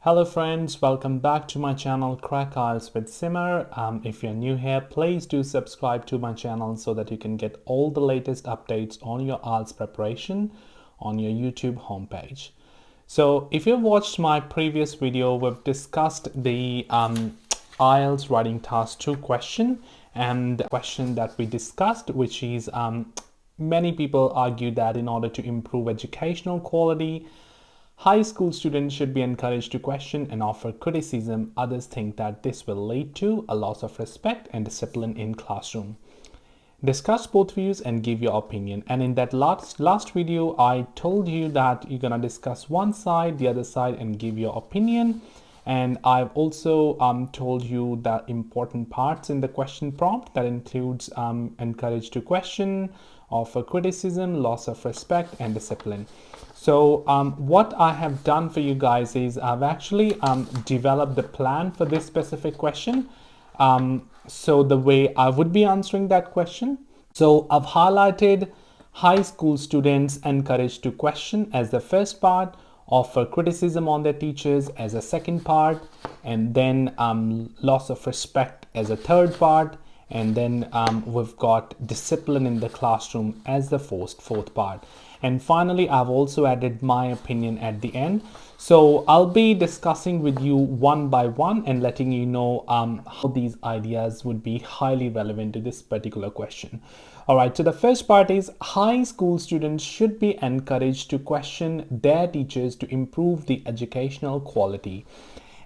Hello friends, welcome back to my channel Crack Ielts with Simmer. If you're new here, please do subscribe to my channel so that you can get all the latest updates on your Ielts preparation on your YouTube homepage. So if you've watched my previous video, we've discussed the Ielts writing task 2 question, and the question that we discussed, which is many people argue that in order to improve educational quality, high school students should be encouraged to question and offer criticism. Others think that this will lead to a loss of respect and discipline in classroom. Discuss both views and give your opinion. And in that last video, I told you that you're gonna discuss one side, the other side, and give your opinion. And I've also told you the important parts in the question prompt that includes encourage to question, offer criticism, loss of respect, and discipline. So what I have done for you guys is I've actually developed the plan for this specific question. So the way I would be answering that question. So I've highlighted high school students encouraged to question as the first part, offer criticism on their teachers as a second part, and then loss of respect as a third part, and then we've got discipline in the classroom as the fourth part. And finally, I've also added my opinion at the end. So I'll be discussing with you one by one and letting you know how these ideas would be highly relevant to this particular question. All right, so the first part is high school students should be encouraged to question their teachers to improve the educational quality.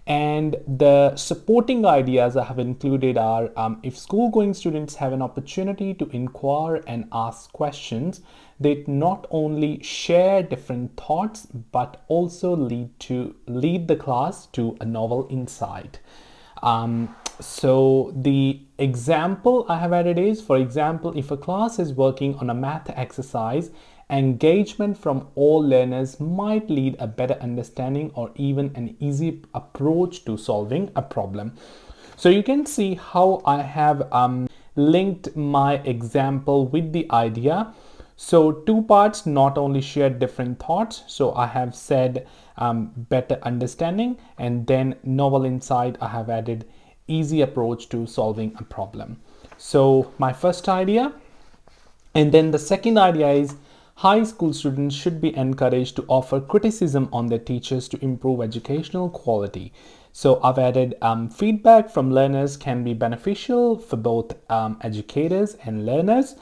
And the supporting ideas I have included are if school-going students have an opportunity to inquire and ask questions, they not only share different thoughts, but also lead the class to a novel insight. So the example I have added is, for example, if a class is working on a math exercise, engagement from all learners might lead a better understanding or even an easy approach to solving a problem. So you can see how I have linked my example with the idea. So two parts not only share different thoughts. So I have said better understanding, and then novel insight I have added easy approach to solving a problem. So my first idea, and then the second idea is high school students should be encouraged to offer criticism on their teachers to improve educational quality. So I've added feedback from learners can be beneficial for both educators and learners.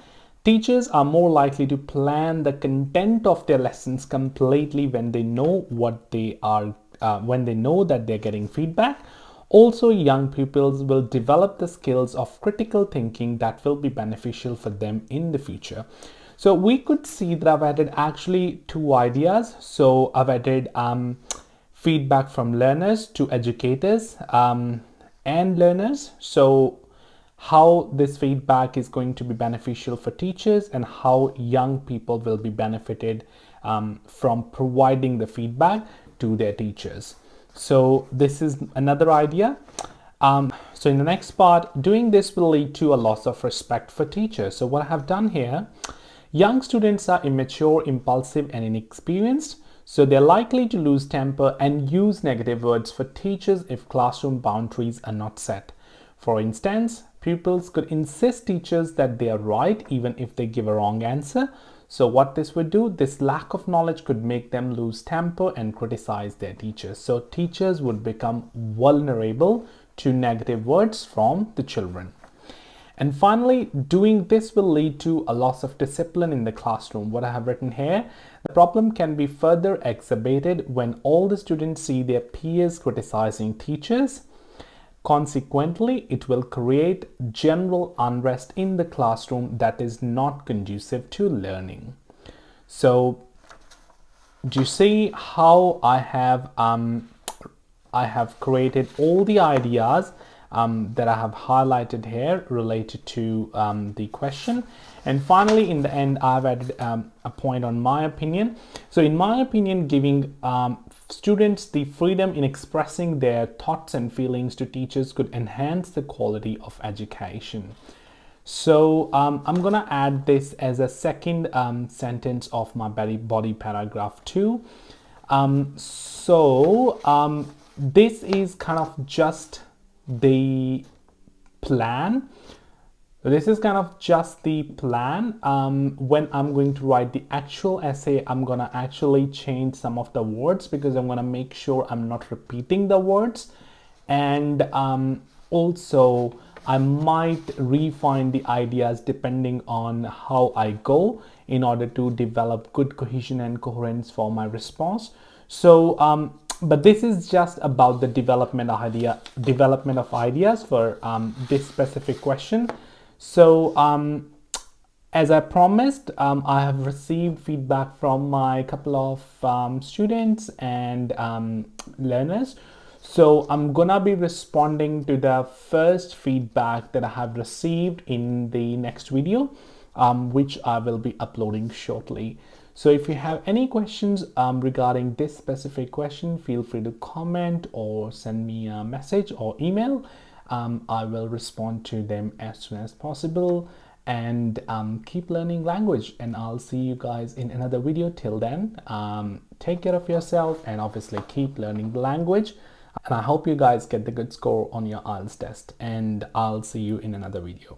Teachers are more likely to plan the content of their lessons completely when they know what they are, when they know that they're getting feedback. Also, young pupils will develop the skills of critical thinking that will be beneficial for them in the future. So we could see that I've added actually two ideas. So I've added feedback from learners to educators and learners. So how this feedback is going to be beneficial for teachers and how young people will be benefited from providing the feedback to their teachers. So this is another idea. So in the next part, doing this will lead to a loss of respect for teachers. So what I have done here, young students are immature, impulsive, and inexperienced. So they're likely to lose temper and use negative words for teachers if classroom boundaries are not set. For instance, pupils could insist teachers that they are right even if they give a wrong answer. So what this would do, this lack of knowledge could make them lose temper and criticize their teachers. So teachers would become vulnerable to negative words from the children. And finally, doing this will lead to a loss of discipline in the classroom. What I have written here, the problem can be further exacerbated when all the students see their peers criticizing teachers. Consequently, it will create general unrest in the classroom that is not conducive to learning. So, do you see how I have created all the ideas that I have highlighted here related to the question? And finally, in the end, I've added a point on my opinion. So in my opinion, giving students the freedom in expressing their thoughts and feelings to teachers could enhance the quality of education. So I'm gonna add this as a second sentence of my body paragraph 2. this is kind of just the plan. This is kind of just the plan. When I'm going to write the actual essay, I'm gonna actually change some of the words because I'm gonna make sure I'm not repeating the words. And also I might refine the ideas depending on how I go in order to develop good cohesion and coherence for my response. So but this is just about the development of ideas for this specific question. So as I promised, I have received feedback from my couple of students and learners. So I'm gonna be responding to the first feedback that I have received in the next video, which I will be uploading shortly. So if you have any questions regarding this specific question, feel free to comment or send me a message or email. I will respond to them as soon as possible. And keep learning language, and I'll see you guys in another video. Till then, take care of yourself and obviously keep learning the language. And I hope you guys get the good score on your Ielts test, and I'll see you in another video.